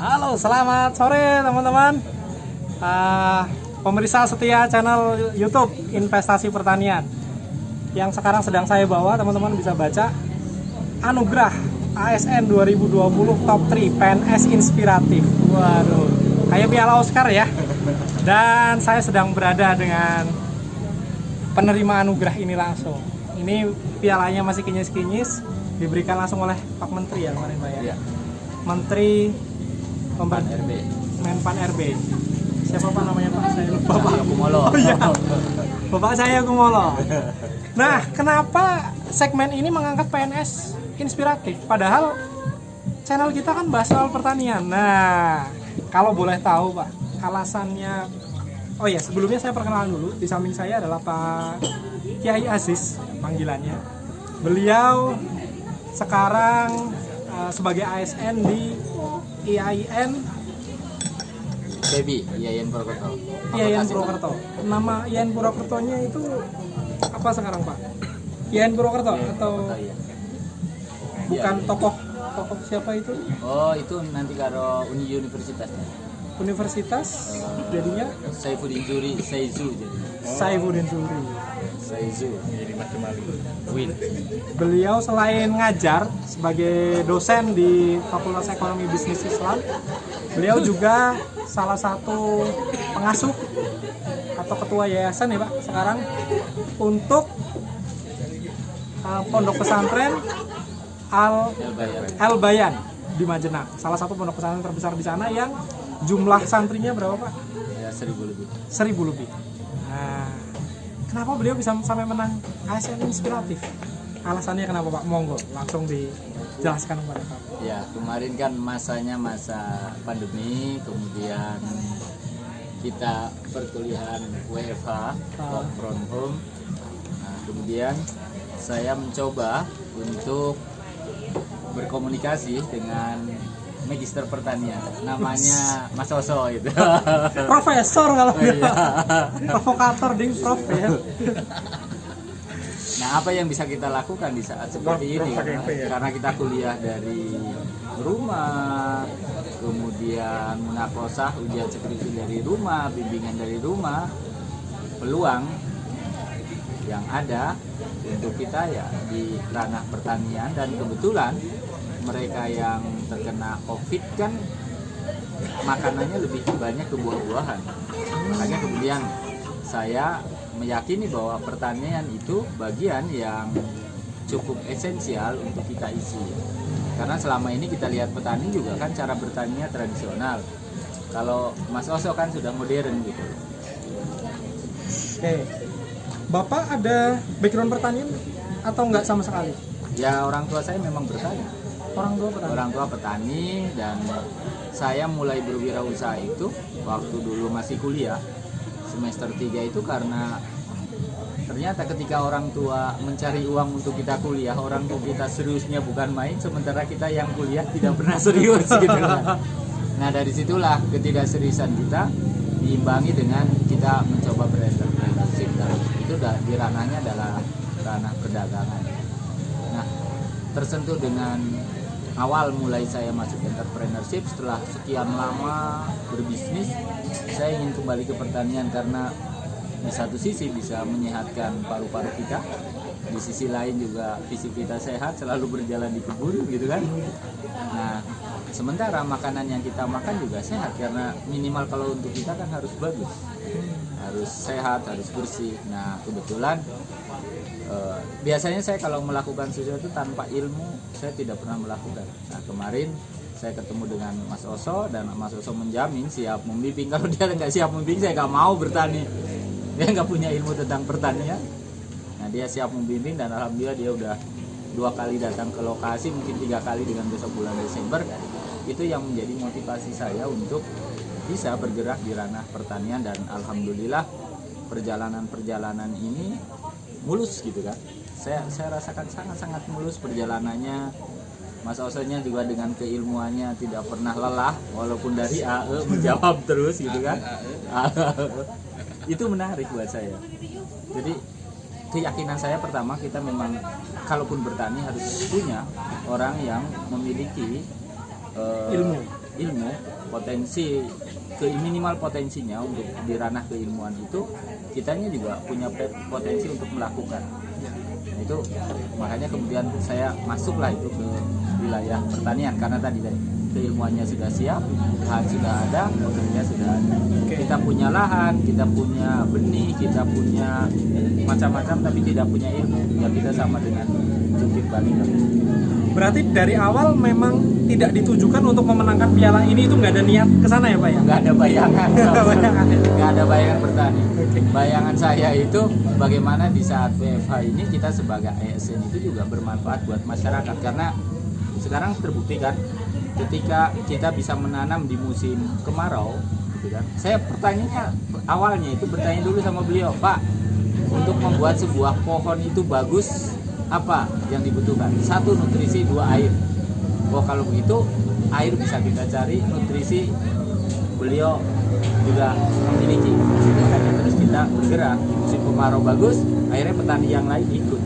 Halo, selamat sore teman-teman. Pemirsa setia channel YouTube Investasi Pertanian. Yang sekarang sedang saya bawa, teman-teman bisa baca Anugerah ASN 2020 Top 3 PNS Inspiratif. Waduh, kayak piala Oscar ya. Dan saya sedang berada dengan penerima anugerah ini langsung. Ini pialanya masih kinyis-kinyis, diberikan langsung oleh Pak Menteri ya kemarin Pak ya. Iya. Menteri Menpan RB. Menpan RB. Siapa Pak namanya Pak? Saya lupa Pak. Kumolo. Oh iya. Bapak saya Kumolo. Nah, kenapa segmen ini mengangkat PNS inspiratif? Padahal channel kita kan bahas soal pertanian. Nah, kalau boleh tahu Pak, alasannya. Oh ya, sebelumnya saya perkenalan dulu. Di samping saya adalah Pak Kiai Aziz panggilannya. Beliau sekarang sebagai ASN di IAIN IAIN Purwokerto. IAIN Purwokerto. Nama IAIN Purwokertonya itu apa sekarang Pak? IAIN Purwokerto atau Iya. bukan tokoh siapa itu? Oh, itu nanti karo universitasnya. Universitas jadinya Saifuddin Zuri, Saizu jadi. Saifuddin Zuri. Saizu. Jadi macam Win. Beliau selain ngajar sebagai dosen di Fakultas Ekonomi Bisnis Islam, beliau juga salah satu pengasuh atau ketua yayasan ya Pak sekarang untuk pondok pesantren Al Bayan di Majenang. Salah satu pondok pesantren terbesar di sana yang jumlah santrinya berapa Pak? Ya 1.000 lebih. 1.000 lebih. Nah, kenapa beliau bisa sampai menang ASN Inspiratif? Alasannya kenapa Pak? Monggo langsung dijelaskan kepada Pak. Ya, kemarin kan masanya masa pandemi, kemudian kita perkuliahan WFH, work from home. Nah, kemudian saya mencoba untuk berkomunikasi dengan Magister Pertanian, namanya Mas Oso itu. Profesor kalau Oh, iya. provokator ding prof ya. Nah, apa yang bisa kita lakukan di saat seperti ini? Karena kita kuliah dari rumah, kemudian munakosah, ujian skripsi dari rumah, bimbingan dari rumah, peluang yang ada untuk kita ya di ranah pertanian, dan kebetulan mereka yang terkena COVID kan makanannya lebih banyak ke buah-buahan. Makanya kemudian saya meyakini bahwa pertanian itu bagian yang cukup esensial untuk kita isi. Karena selama ini kita lihat petani juga kan cara bertaninya tradisional. Kalau Mas Oso kan sudah modern gitu. Oke. Bapak ada background pertanian atau enggak sama sekali? Ya, orang tua saya memang bertani. Orang tua petani, dan saya mulai berwirausaha itu waktu dulu masih kuliah semester 3 itu karena ternyata ketika orang tua mencari uang untuk kita kuliah, orang tua kita seriusnya bukan main, sementara kita yang kuliah tidak pernah serius gitu kan. Nah, dari situlah ketidakseriusan kita diimbangi dengan kita mencoba berentrepreneursip, dan itu di ranahnya adalah ranah perdagangan. Nah, tersentuh dengan awal mulai saya masuk entrepreneurship, setelah sekian lama berbisnis, saya ingin kembali ke pertanian karena di satu sisi bisa menyehatkan paru-paru kita, di sisi lain juga fisik kita sehat, selalu berjalan di kebun gitu kan. Nah, sementara makanan yang kita makan juga sehat, karena minimal kalau untuk kita kan harus bagus, harus sehat, harus bersih. Nah, kebetulan biasanya saya kalau melakukan sesuatu tanpa ilmu, saya tidak pernah melakukan. Nah, kemarin saya ketemu dengan Mas Oso, dan Mas Oso menjamin siap membimbing. Kalau dia nggak siap membimbing, saya nggak mau bertani. Dia nggak punya ilmu tentang pertanian. Nah, dia siap membimbing, dan alhamdulillah dia udah 2 kali datang ke lokasi, mungkin 3 kali dengan besok bulan Desember. Itu yang menjadi motivasi saya untuk bisa bergerak di ranah pertanian, dan alhamdulillah perjalanan ini mulus gitu kan. Saya rasakan sangat mulus perjalanannya. Mas Osonya juga dengan keilmuannya tidak pernah lelah, walaupun dari AE menjawab terus gitu kan. Itu menarik buat saya. Jadi keyakinan saya pertama, kita memang kalaupun bertani harus punya orang yang memiliki ilmu, potensi minimal potensinya untuk di ranah keilmuan itu kitanya juga punya potensi untuk melakukan. Nah, itu makanya kemudian saya masuklah itu ke wilayah pertanian karena tadi keilmuannya sudah siap, lahan sudah ada, pekerja sudah ada. Kita punya lahan, kita punya benih, kita punya macam-macam, tapi tidak punya ilmu. Ya kita sama dengan jungkir balik. Berarti dari awal memang tidak ditujukan untuk memenangkan piala ini, itu nggak ada niat ke sana ya Pak ya? Nggak ada bayangan. Nggak ada bayangan bertani. Oke. Bayangan saya itu bagaimana di saat WFH ini kita sebagai ASN itu juga bermanfaat buat masyarakat. Karena sekarang terbukti kan, ketika kita bisa menanam di musim kemarau, gitu kan. Saya pertanyaannya awalnya itu bertanya dulu sama beliau, Pak, untuk membuat sebuah pohon itu bagus, apa yang dibutuhkan? 1 nutrisi, 2 air. Oh kalau begitu air bisa kita cari, nutrisi beliau juga memiliki. Makanya terus kita bergerak. Musim kemarau bagus, akhirnya petani yang lain ikut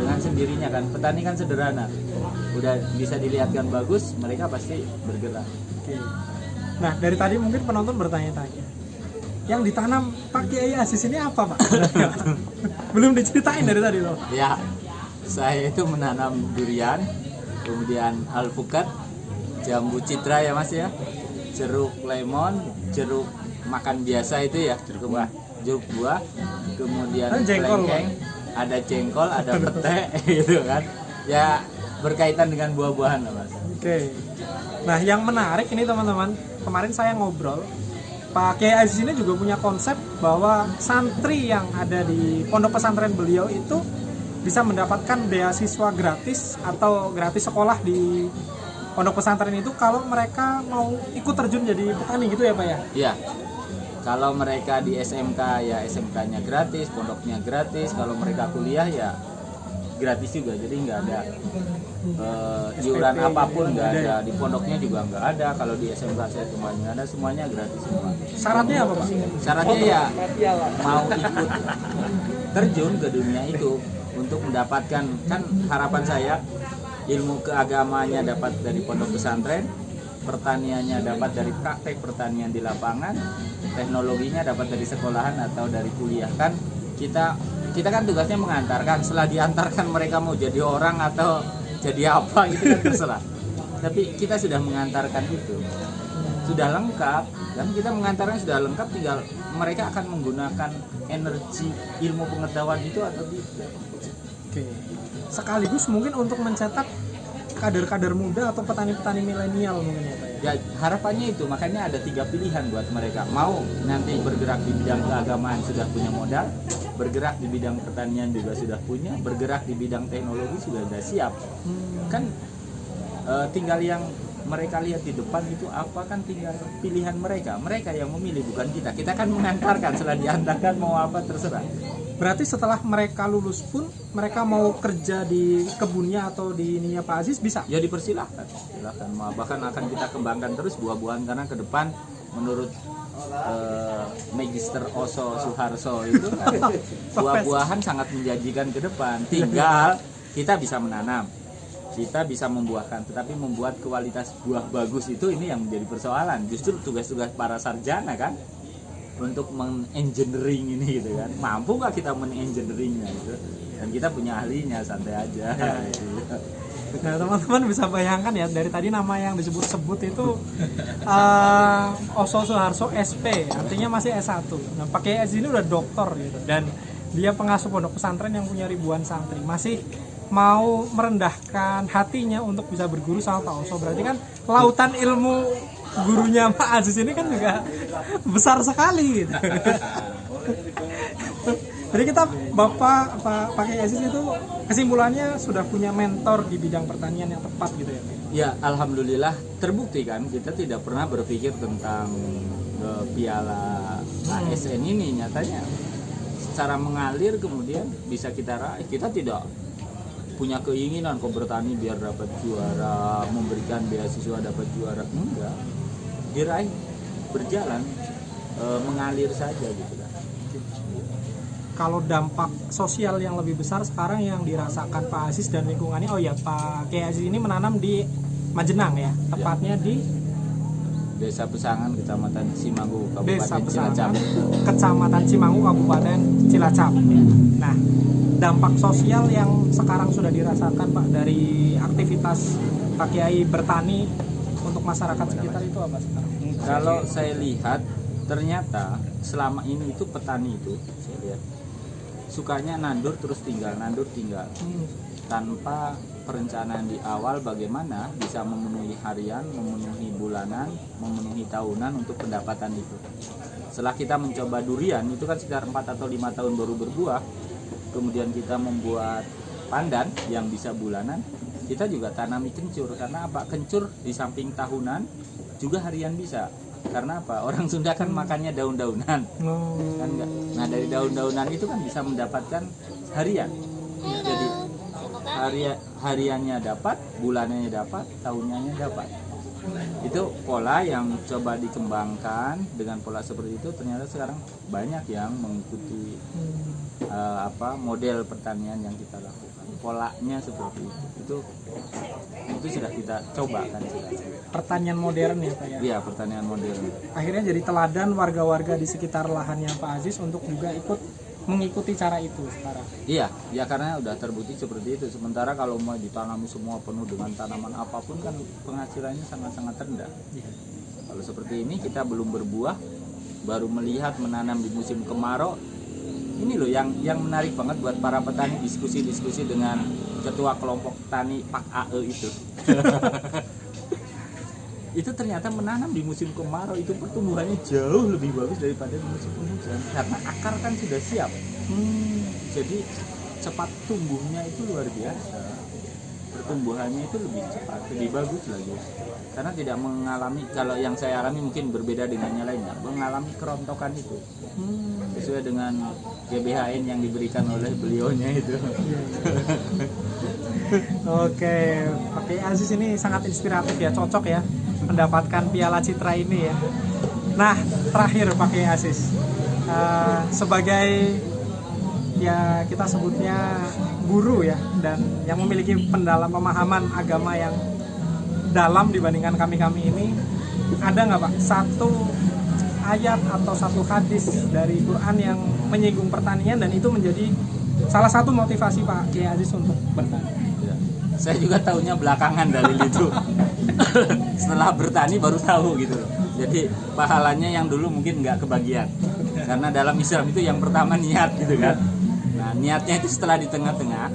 dengan sendirinya kan. Petani kan sederhana, udah bisa dilihatkan bagus, mereka pasti bergerak. Oke. Nah dari tadi mungkin penonton bertanya-tanya, yang ditanam Pak Kiai Aziz ini apa Pak? Belum diceritain dari tadi loh. Ya, saya itu menanam durian, kemudian alpukat, jambu citra ya Mas ya, jeruk lemon, jeruk makan biasa itu ya, jeruk buah, kemudian Jengkol, kelengkeng, ada jengkol, ada pete gitu kan. Ya berkaitan dengan buah-buahan lah Mas. Oke. Nah yang menarik ini teman-teman, kemarin saya ngobrol, Pak Kiai Aziz ini juga punya konsep bahwa santri yang ada di pondok pesantren beliau itu bisa mendapatkan beasiswa gratis atau gratis sekolah di pondok pesantren itu kalau mereka mau ikut terjun jadi petani gitu ya Pak ya? Iya. Kalau mereka di SMK ya SMK-nya gratis, pondoknya gratis. Kalau mereka kuliah ya gratis juga. Jadi nggak ada iuran apapun, nggak ada. Di pondoknya juga nggak ada. Kalau di SMK saya semuanya ada, semuanya gratis semua. Syaratnya apa Pak? Syaratnya ya mau ikut terjun ke dunia itu untuk mendapatkan, kan harapan saya ilmu keagamaannya dapat dari pondok pesantren, pertaniannya dapat dari praktek pertanian di lapangan, teknologinya dapat dari sekolahan atau dari kuliah. Kan kita kan tugasnya mengantarkan. Setelah diantarkan mereka mau jadi orang atau jadi apa itu kan terserah. Tapi kita sudah mengantarkan itu, sudah lengkap. Dan kita mengantarkan sudah lengkap, tinggal mereka akan menggunakan energi ilmu pengetahuan itu atau tidak. Oke. Sekaligus mungkin untuk mencetak kader-kader muda atau petani-petani milenial mungkin ya Pak ya? Ya harapannya itu, makanya ada 3 pilihan buat mereka. Mau nanti bergerak di bidang keagamaan sudah punya modal, bergerak di bidang pertanian juga sudah punya, bergerak di bidang teknologi sudah siap. Kan tinggal yang mereka lihat di depan itu apa, kan tinggal pilihan mereka yang memilih, bukan kita. Kita kan mengantarkan, setelah diantarkan mau apa terserah. Berarti setelah mereka lulus pun mereka mau kerja di kebunnya atau di ininya Pak Aziz bisa? Ya dipersilahkan, silahkan. Bahkan akan kita kembangkan terus buah-buahan, karena ke depan menurut Magister Oso Suharso itu buah-buahan sangat menjanjikan ke depan. Tinggal kita bisa menanam, kita bisa membuahkan, tetapi membuat kualitas buah bagus itu ini yang menjadi persoalan. Justru tugas-tugas para sarjana kan untuk mengengineering ini gitu kan. Mampu nggak kita mengengineeringnya gitu? Dan kita punya ahlinya, santai aja. Nah teman-teman bisa bayangkan ya, dari tadi nama yang disebut-sebut itu Oso Suharso SP, artinya masih S1. Nah Pak Kiai Aziz ini udah doktor gitu, dan dia pengasuh pondok pesantren yang punya ribuan santri, masih mau merendahkan hatinya untuk bisa berguru sama Pak Oso. Berarti kan lautan ilmu gurunya Pak Aziz ini kan juga besar sekali gitu. Jadi kita Pak Kiai Aziz itu kesimpulannya sudah punya mentor di bidang pertanian yang tepat gitu ya. Ya alhamdulillah terbukti kan, kita tidak pernah berpikir tentang piala ASN ini. Nyatanya secara mengalir kemudian bisa kita raih. Kita tidak punya keinginan kok bertani biar dapat juara, memberikan beasiswa dapat juara, enggak. Diraih, berjalan, mengalir saja gitu kan. Kalau dampak sosial yang lebih besar sekarang yang dirasakan Pak Aziz dan lingkungannya, oh ya Pak Kiai Aziz ini menanam di Majenang ya, tepatnya di Desa Pesangan, Kecamatan Cimanggu, Desa Kabupaten Cilacap. Pesangan, Kecamatan Cimanggu, Kabupaten Cilacap. Nah, dampak sosial yang sekarang sudah dirasakan Pak dari aktivitas Pak Kiai bertani untuk masyarakat sekitar itu apa sekarang? Kalau saya lihat, ternyata selama ini itu petani itu, saya lihat sukanya nandur terus tinggal, tanpa perencanaan di awal bagaimana bisa memenuhi harian, memenuhi bulanan, memenuhi tahunan untuk pendapatan itu. Setelah kita mencoba durian, itu kan sekitar 4 atau 5 tahun baru berbuah, kemudian kita membuat pandan yang bisa bulanan, kita juga tanami kencur. Karena apa? Kencur di samping tahunan juga harian bisa. Karena apa? Orang Sunda kan makannya daun-daunan, kan enggak? Nah, dari daun-daunan itu kan bisa mendapatkan harian. Jadi hariannya dapat, bulanannya dapat, tahunannya dapat. Itu pola yang coba dikembangkan. Dengan pola seperti itu ternyata sekarang banyak yang mengikuti model pertanian yang kita lakukan. Polanya seperti itu sudah kita coba kan sekarang. Pertanian modern ya Pak ya? Iya, pertanian modern. Akhirnya jadi teladan warga-warga di sekitar lahannya Pak Aziz untuk juga ikut mengikuti cara itu sekarang. Iya, ya karena udah terbukti seperti itu. Sementara kalau mau ditanami semua penuh dengan tanaman apapun kan penghasilannya sangat-sangat rendah. Iya. Kalau seperti ini kita belum berbuah, baru melihat menanam di musim kemarau. Ini loh yang menarik banget buat para petani, diskusi-diskusi dengan ketua kelompok tani Pak AE itu. Itu ternyata menanam di musim kemarau itu pertumbuhannya jauh lebih bagus daripada di musim penghujan karena akar kan sudah siap. Jadi cepat tumbuhnya itu luar biasa. Pertumbuhannya itu lebih cepat, lebih bagus lagi. Karena tidak mengalami, kalau yang saya alami mungkin berbeda dengan yang lainnya, mengalami kerontokan itu. Sesuai dengan GBHN yang diberikan oleh beliaunya itu. Oke, Pak Kiai Aziz ini sangat inspiratif ya, cocok ya mendapatkan piala citra ini ya. Nah, terakhir Pak Kiai Aziz, sebagai ya kita sebutnya guru ya, dan yang memiliki pemahaman agama yang dalam dibandingkan kami-kami ini, ada nggak Pak satu ayat atau satu hadis dari Quran yang menyinggung pertanian dan itu menjadi salah satu motivasi Pak Kiai Aziz untuk bertani? Ya. Saya juga tahunya belakangan dalil itu. Setelah bertani baru tahu gitu. Jadi pahalanya yang dulu mungkin nggak kebagian. Karena dalam Islam itu yang pertama niat gitu kan. Nah, niatnya itu setelah di tengah-tengah,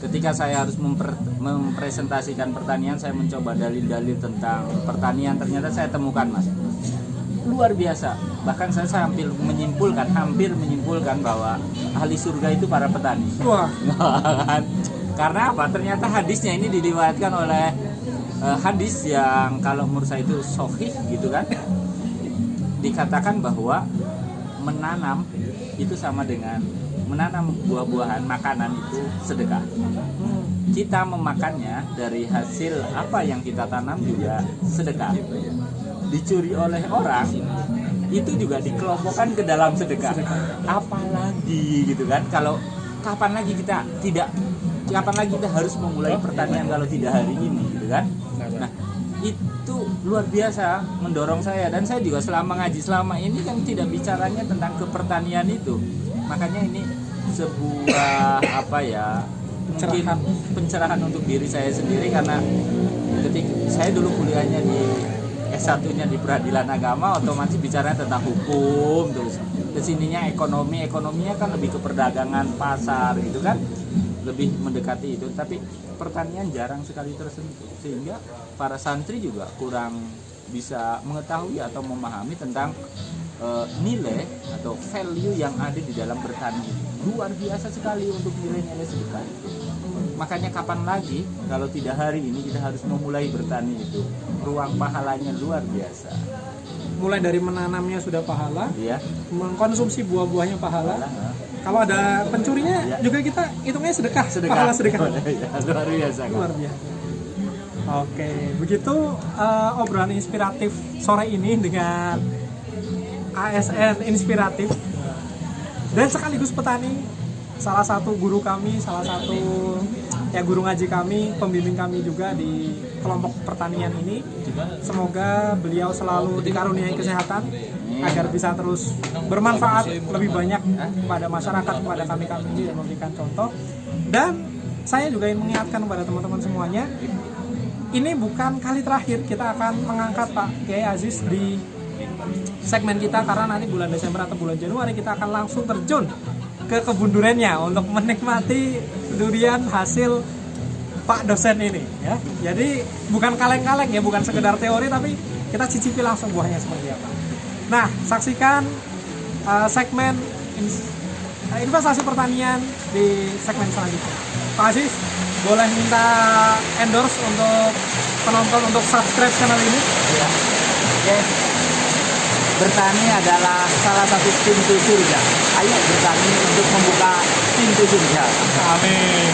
ketika saya harus mempresentasikan pertanian, saya mencoba dalil-dalil tentang pertanian, ternyata saya temukan Mas, luar biasa. Bahkan saya hampir menyimpulkan bahwa ahli surga itu para petani. Wah. Karena apa? Ternyata hadisnya ini diriwayatkan oleh hadis yang kalau menurut saya itu sahih gitu kan. Dikatakan bahwa menanam itu sama dengan menanam buah-buahan, makanan itu sedekah. Kita memakannya dari hasil apa yang kita tanam juga sedekah. Dicuri oleh orang itu juga dikelompokkan ke dalam sedekah. Apalagi gitu kan, kalau kapan lagi kita harus memulai pertanian kalau tidak hari ini gitu kan. Nah, itu luar biasa mendorong saya, dan saya juga selama ngaji selama ini kan tidak bicaranya tentang kepertanian itu. Makanya ini sebuah mungkin pencerahan untuk diri saya sendiri, karena ketika saya dulu kuliahnya di S1-nya di peradilan agama, otomatis bicaranya tentang hukum, terus kesininya ekonominya kan lebih ke perdagangan pasar gitu kan, lebih mendekati itu. Tapi pertanian jarang sekali tersentuh, sehingga para santri juga kurang bisa mengetahui atau memahami tentang nilai atau value yang ada di dalam bertani. Luar biasa sekali untuk nilai-nilai sedekah itu. Makanya kapan lagi kalau tidak hari ini kita harus memulai bertani itu. Ruang pahalanya luar biasa. Mulai dari menanamnya sudah pahala, Iya. mengkonsumsi buah-buahnya pahala. Kalau ada pencurinya juga kita hitungnya sedekah. Pahala sedekah. Ya, luar biasa. Luar biasa. Oke, begitu obrolan inspiratif sore ini dengan ASN inspiratif dan sekaligus petani. salah satu guru kami, salah satu ya guru ngaji kami, pembimbing kami juga di kelompok pertanian ini. Semoga beliau selalu dikaruniai kesehatan agar bisa terus bermanfaat lebih banyak kepada masyarakat, kepada kami ini dan memberikan contoh. Dan saya juga ingin mengingatkan kepada teman-teman semuanya, ini bukan kali terakhir kita akan mengangkat Pak Kiai Aziz di segmen kita, karena nanti bulan Desember atau bulan Januari kita akan langsung terjun ke kebun duriannya untuk menikmati durian hasil Pak dosen ini ya. Jadi bukan kaleng-kaleng ya, bukan sekedar teori, tapi kita cicipi langsung buahnya seperti apa. Nah, saksikan segmen investasi pertanian di segmen selanjutnya. Pak Aziz, boleh minta endorse untuk penonton untuk subscribe channel ini? Ya. Oke. Bertani adalah salah satu pintu surga. Ayo bertani untuk membuka pintu surga. Amin.